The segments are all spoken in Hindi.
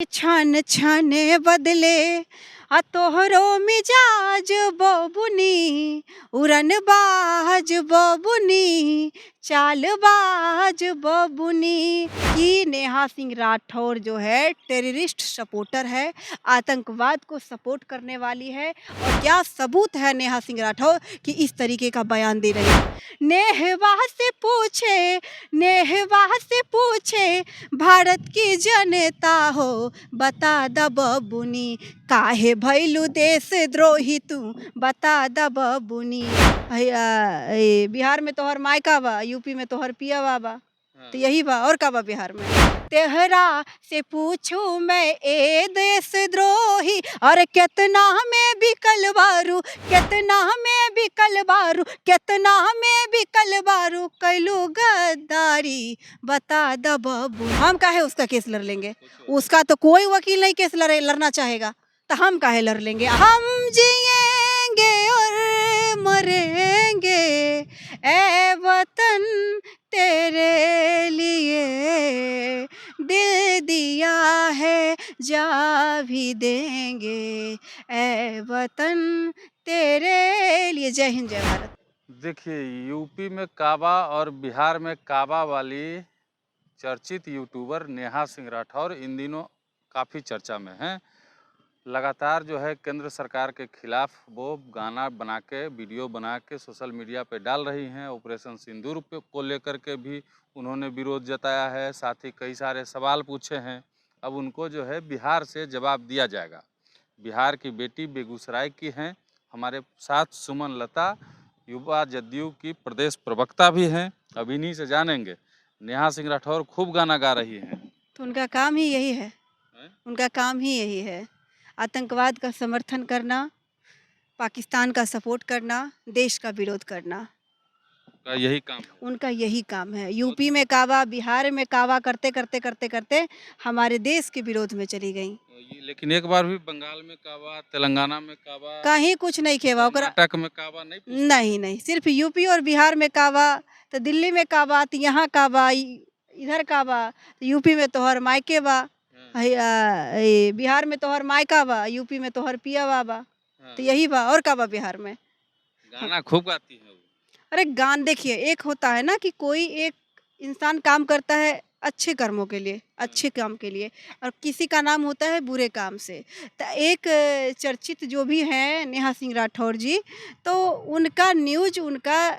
छान छाने बदले तोहरो मिजाज बबुनी, उड़न बाज बबुनी, चालबाज बबुनी। कि नेहा सिंह राठौर जो है टेररिस्ट सपोर्टर है, आतंकवाद को सपोर्ट करने वाली है। और क्या सबूत है नेहा सिंह राठौर कि इस तरीके का बयान दे रही है। नेहवा से पूछे भारत की जनता हो, बता द बबुनी, काहे भैलू देश द्रोही तू, बता द बबुनी। बिहार में तोहर मायका बा, यूपी में तोहर पिया बा, तो यही बा और का बा बिहार में। तेहरा से पूछूं मैं ए देश द्रोही, और कितना में बिकल बारू, कितना में बिकल बारू, कितना में बिकल बारू, कैलू गद्दारी, बता द बबू। हम काहे उसका केस लड़ लेंगे? उसका तो कोई वकील नहीं केस लड़ना चाहेगा, तो हम काहे लड़ लेंगे? हम जिएंगे और मरेंगे ए वतन तेरे लिए, दिल दिया है जा भी देंगे ए वतन तेरे लिए। जय हिंद, जय भारत। देखिए, यूपी में काबा और बिहार में काबा वाली चर्चित यूट्यूबर नेहा सिंह राठौर इन दिनों काफ़ी चर्चा में हैं। लगातार जो है केंद्र सरकार के खिलाफ वो गाना बना के, वीडियो बना के सोशल मीडिया पे डाल रही हैं। ऑपरेशन सिंदूर को लेकर के भी उन्होंने विरोध जताया है, साथ ही कई सारे सवाल पूछे हैं। अब उनको जो है बिहार से जवाब दिया जाएगा। बिहार की बेटी बेगूसराय की हैं। हमारे साथ सुमन लता युवा जदयू की प्रदेश प्रवक्ता भी हैं। अब इन्हीं से जानेंगे। नेहा सिंह राठौर खूब गाना गा रही हैं, तो उनका काम ही यही है, उनका काम ही यही है, आतंकवाद का समर्थन करना, पाकिस्तान का सपोर्ट करना, देश का विरोध करना। यही काम है उनका, यही काम है। यूपी में काबा, बिहार में काबा करते करते करते करते हमारे देश के विरोध में चली गई। लेकिन एक बार भी बंगाल में काबा, तेलंगाना में काबा, कहीं कुछ नहीं खेवा, कर्नाटक में काबा नहीं नहीं, सिर्फ यूपी और बिहार में काबा, तो दिल्ली में काबा, तो यहाँ काबा, इधर काबा, तो यूपी में तोहर मायके बा, बिहार में तोहर मायका बा, यूपी में तोहर पिया बा, तो यही बा और का बा बिहार में। गाना खूब गाती है वो। अरे गान देखिए, एक होता है ना कि कोई एक इंसान काम करता है अच्छे कर्मों के लिए, अच्छे काम के लिए, और किसी का नाम होता है बुरे काम से। तो एक चर्चित जो भी हैं नेहा सिंह राठौर जी, तो उनका न्यूज़, उनका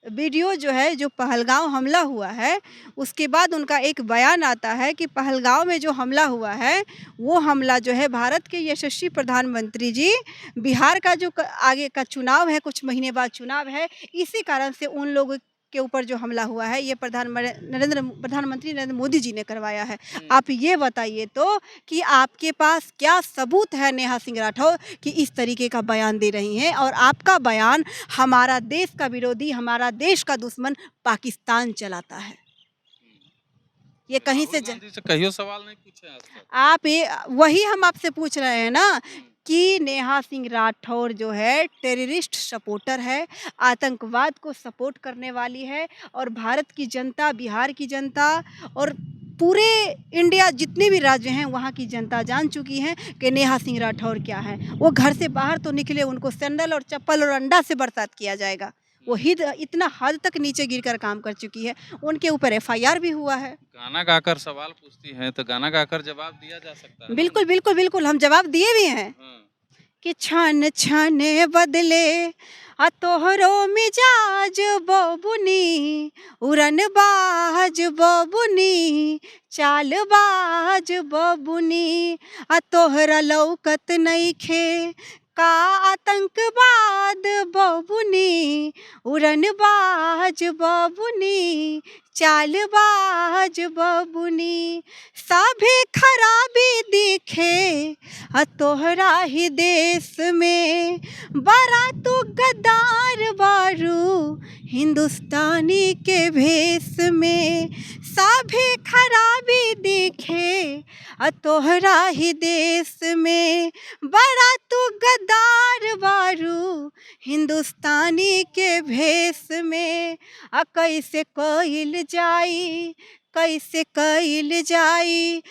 वीडियो जो है, जो पहलगांव हमला हुआ है, उसके बाद उनका एक बयान आता है कि पहलगांव में जो हमला हुआ है, वो हमला जो है भारत के यशस्वी प्रधानमंत्री जी, बिहार का जो आगे का चुनाव है, कुछ महीने बाद चुनाव है, इसी कारण से उन लोगों के ऊपर जो हमला हुआ है, ये प्रधानमंत्री नरेंद्र मोदी जी ने करवाया है। आप ये बताइए तो कि आपके पास क्या सबूत है नेहा सिंह राठौर कि इस तरीके का बयान दे रही हैं, और आपका बयान हमारा देश का विरोधी, हमारा देश का दुश्मन पाकिस्तान चलाता है। ये कहीं से कहियो सवाल नहीं पूछे आज तक। आप ये, वही हम आपसे पूछ रहे हैं ना कि नेहा सिंह राठौर जो है टेररिस्ट सपोर्टर है, आतंकवाद को सपोर्ट करने वाली है। और भारत की जनता, बिहार की जनता और पूरे इंडिया जितने भी राज्य हैं, वहाँ की जनता जान चुकी है कि नेहा सिंह राठौर क्या है। वो घर से बाहर तो निकले, उनको सैंडल और चप्पल और अंडा से बरसात किया जाएगा। वो इतना हद तक नीचे गिरकर काम कर चुकी है। उनके ऊपर FIR भी हुआ है। गाना गाकर सवाल पूछती हैं, तो गाना गाकर जवाब दिया जा सकता है। बिल्कुल बिल्कुल बिल्कुल, हम जवाब दिए भी हैं कि छान छाने बदले तोहरो मिजाज बबुनी, उड़न बाज बबुनी, चालबाज बबुनी, तोहरा लौकत नइखे का आतंकवाद बबुनी, उड़न बाज बबुनी, चालबाज बबुनी। सभे खराबी दिखे तोहरा ही देश में, बड़ा तू गद्दार बारू हिंदुस्तानी के भेष में। सभे खराबी दिखे तोहरा ही देश में, बड़ा तू गद्दार बारू हिंदुस्तानी के भेष में। कैसे कइल जाई कैसे कइल जाई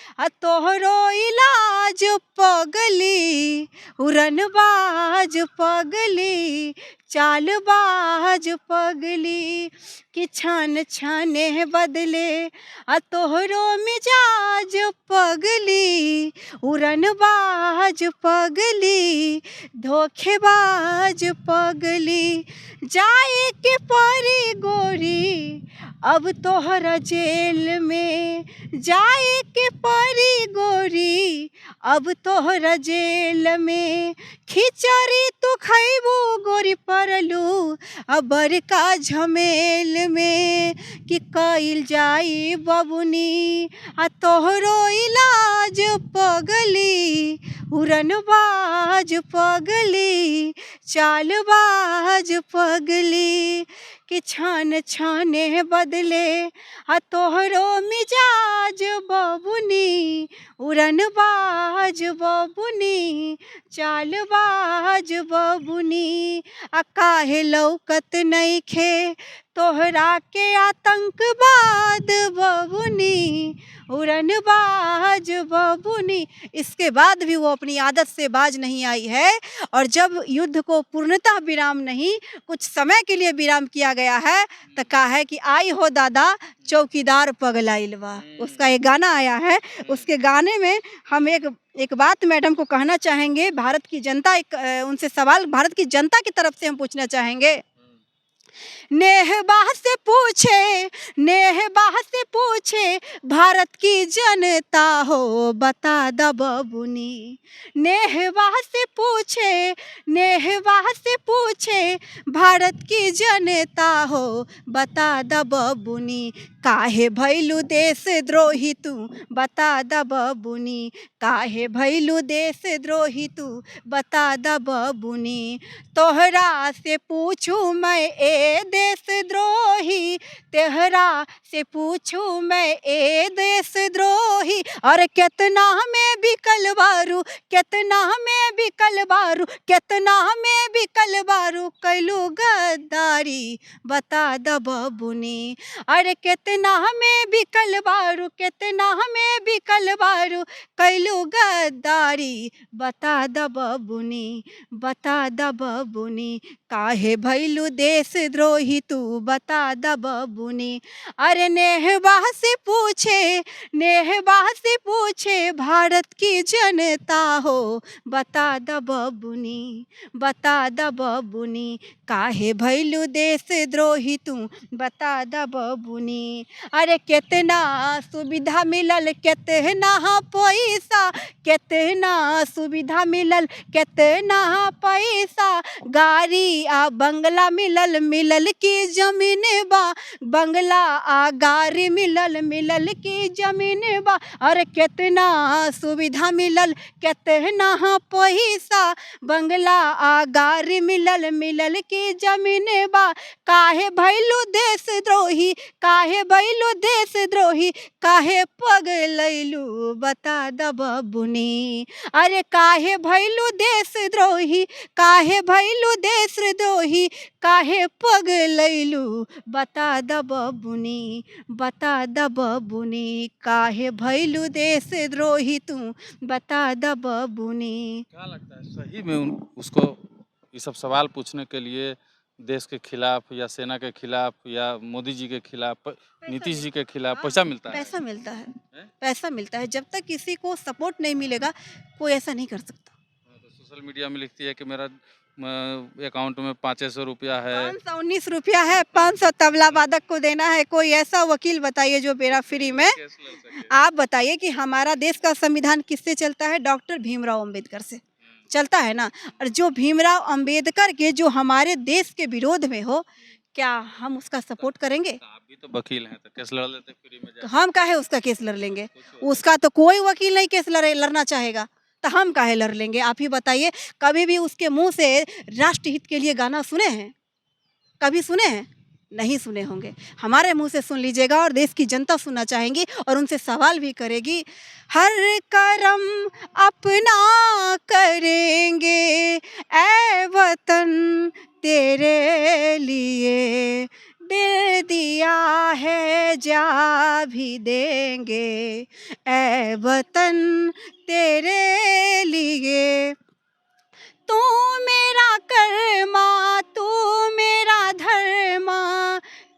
तोहरो इलाज पगली, उड़नबाज पगली, चालबाज पगली, कि छन छने बदले तोहरो मिजाज पगली, उड़नबाज पगली, धोखेबाज पगली, जाए के परी गोरी अब तोहरा जेल में, जाए के परी गोरी अब तोहरा जेल में, खिचड़ी तू खैबू गोरी परलू अब बड़का झमेल में, कि कइल जाई बबुनी तोहरो इलाज पगली, उड़नबाज पगली, चालबाज पगली, कि छन छने बदले तोहरो मिजाज बबुनी, उड़नबाज बबुनी, चालबाज बबुनी, काहे लौकत नइखे तोहरा के आतंकवाद बबुनी, उड़नबाज बबुनी। इसके बाद भी वो अपनी आदत से बाज नहीं आई है, और जब युद्ध को पूर्णतः विराम नहीं, कुछ समय के लिए विराम किया गया है, तो कहा है कि आई हो दादा चौकीदार पगलाइल बा। उसका एक गाना आया है, उसके गाने में हम एक बात मैडम को कहना चाहेंगे। भारत की जनता उनसे सवाल भारत की जनता की तरफ से हम पूछना चाहेंगे। नेहबा से पूछे, नेहबा से पूछे भारत की जनता हो बता द बबुनी, नेहबा से पूछे, नेहबा से पूछे भारत की जनता हो बता द बबुनी, काहे भैलू देश द्रोही तू बता द बबुनी, काहे भैलू देश द्रोही तू बता द बबुनी, तोहरा से पूछूं मैं ए देश द्रोही, तेहरा से पूछूं मैं ए देश द्रोही, और कितना में बिकल बारू, कितना में बिकल बारू, कितना में बिकल बारू, कैलू गद्दारी बता द बबुनी, अरे कितना में बिकल बारू, कितना में बिकल बारू, कैलू गद्दारी बता द बबुनी, बता द बबुनी, काहे भैलू देश द्रोही तू बता द बबुनी, अरे नेहबा से पूछे, नेहबा से पूछे भारत की जनता हो बता द बबुनी, बता द बबुनी, काहे भैलू देश द्रोही तू बता द बबुनी, अरे कितना सुविधा मिलल, कितना पैसा, कितना सुविधा मिलल, कितना पैसा, गाड़ी आ बंगला मिलल, मिलल की जमीन बा, बंगला आ गाड़ी मिलल, मिलल की जमीन बा, अरे कितना सुविधा मिलल, कितना पैसा, बंगला आ गाड़ी मिलल, मिलल की जमीन बा, काहे भैलू देश द्रोही, काहे भैलू देश द्रोही, काहे पगलैलू बता द बबुनी, अरे काहे भैलू देश द्रोही, काहे भैलू देश द्रोही, काहे पगलैलू बता द बबुनी, बता द बबुनी, काहे भैलू देश द्रोही तू बता द बबुनी। क्या लगता है सही में उसको ये सब सवाल पूछने के लिए देश के खिलाफ या सेना के खिलाफ या मोदी जी के खिलाफ, नीतीश जी के खिलाफ पैसा मिलता है? पैसा मिलता है, पैसा मिलता है। जब तक किसी को सपोर्ट नहीं मिलेगा कोई ऐसा नहीं कर सकता। तो सोशल मीडिया में लिखती है कि मेरा अकाउंट में 500 रुपया है, 519 रुपया है, 500 तबला वादक को देना है। कोई ऐसा वकील बताइए जो मेरा फ्री में। केस लड़ सके। आप बताइए कि हमारा देश का संविधान किससे चलता है? डॉक्टर भीमराव अंबेडकर से चलता है ना। और जो भीमराव अंबेडकर के जो हमारे देश के विरोध में हो, क्या हम उसका सपोर्ट करेंगे? तो आप भी तो वकील हैं, तो केस लड़ लेते फ्री में तो जा। हम काहे उसका केस लड़ लेंगे? उसका तो कोई वकील नहीं केस लड़ना चाहेगा, तो हम काहे लड़ लेंगे? आप ही बताइए। कभी भी उसके मुंह से राष्ट्रहित के लिए गाना सुने हैं? कभी सुने हैं? नहीं सुने होंगे। हमारे मुंह से सुन लीजिएगा, और देश की जनता सुनना चाहेंगी और उनसे सवाल भी करेगी। हर करम अपना करेंगे ए वतन तेरे लिए, दिल दिया है जा भी देंगे ऐ वतन तेरे लिए। तू मेरा कर्मा, तू मेरा धर्मा,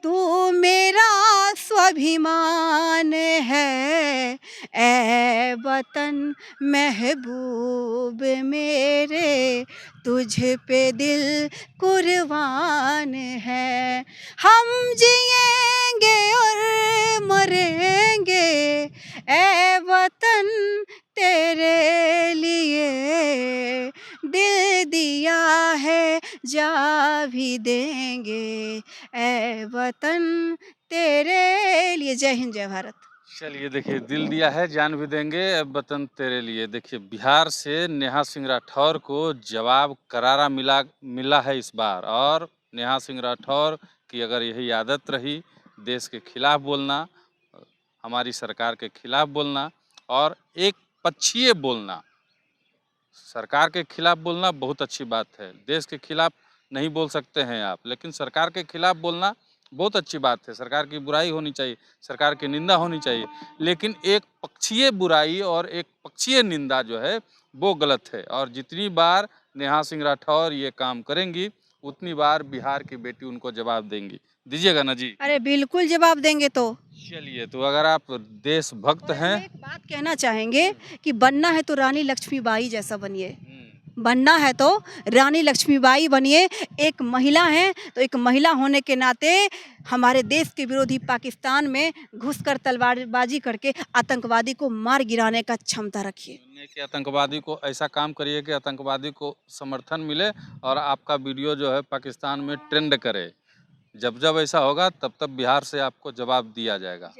तू मेरा स्वाभिमान है ऐ वतन महबूब मेरे, तुझ पे दिल कुर्बान है। हम जिएंगे और मरेंगे ऐ वतन तेरे लिए। दिल दिया है जा भी देंगे ऐ वतन तेरे लिए। जय हिंद, जय भारत। चलिए देखिए, दिल दिया है जान भी देंगे अब वतन तेरे लिए। देखिए, बिहार से नेहा सिंह राठौर को जवाब करारा मिला है इस बार। और नेहा सिंह राठौर की अगर यही आदत रही देश के खिलाफ बोलना, हमारी सरकार के खिलाफ बोलना और एक पक्षीय बोलना, सरकार के खिलाफ बोलना बहुत अच्छी बात है, देश के खिलाफ नहीं बोल सकते हैं आप, लेकिन सरकार के खिलाफ बोलना बहुत अच्छी बात है। सरकार की बुराई होनी चाहिए, सरकार की निंदा होनी चाहिए, लेकिन एक पक्षीय बुराई और एक पक्षीय निंदा जो है वो गलत है। और जितनी बार नेहा सिंह राठौर ये काम करेंगी उतनी बार बिहार की बेटी उनको जवाब देंगी। दीजिएगा ना जी? अरे बिल्कुल जवाब देंगे। तो चलिए, तो अगर आप देशभक्त और हम हैं, एक बात कहना चाहेंगे कि बनना है तो रानी लक्ष्मीबाई जैसा बनिए। हम्म, बनना है तो रानी लक्ष्मीबाई बनिए। एक महिला हैं तो एक महिला होने के नाते हमारे देश के विरोधी पाकिस्तान में घुसकर तलवारबाजी करके आतंकवादी को मार गिराने का क्षमता रखिए। कि आतंकवादी को ऐसा काम करिए कि आतंकवादी को समर्थन मिले और आपका वीडियो जो है पाकिस्तान में ट्रेंड करे। जब जब ऐसा होगा तब तब बिहार से आपको जवाब दिया जाएगा।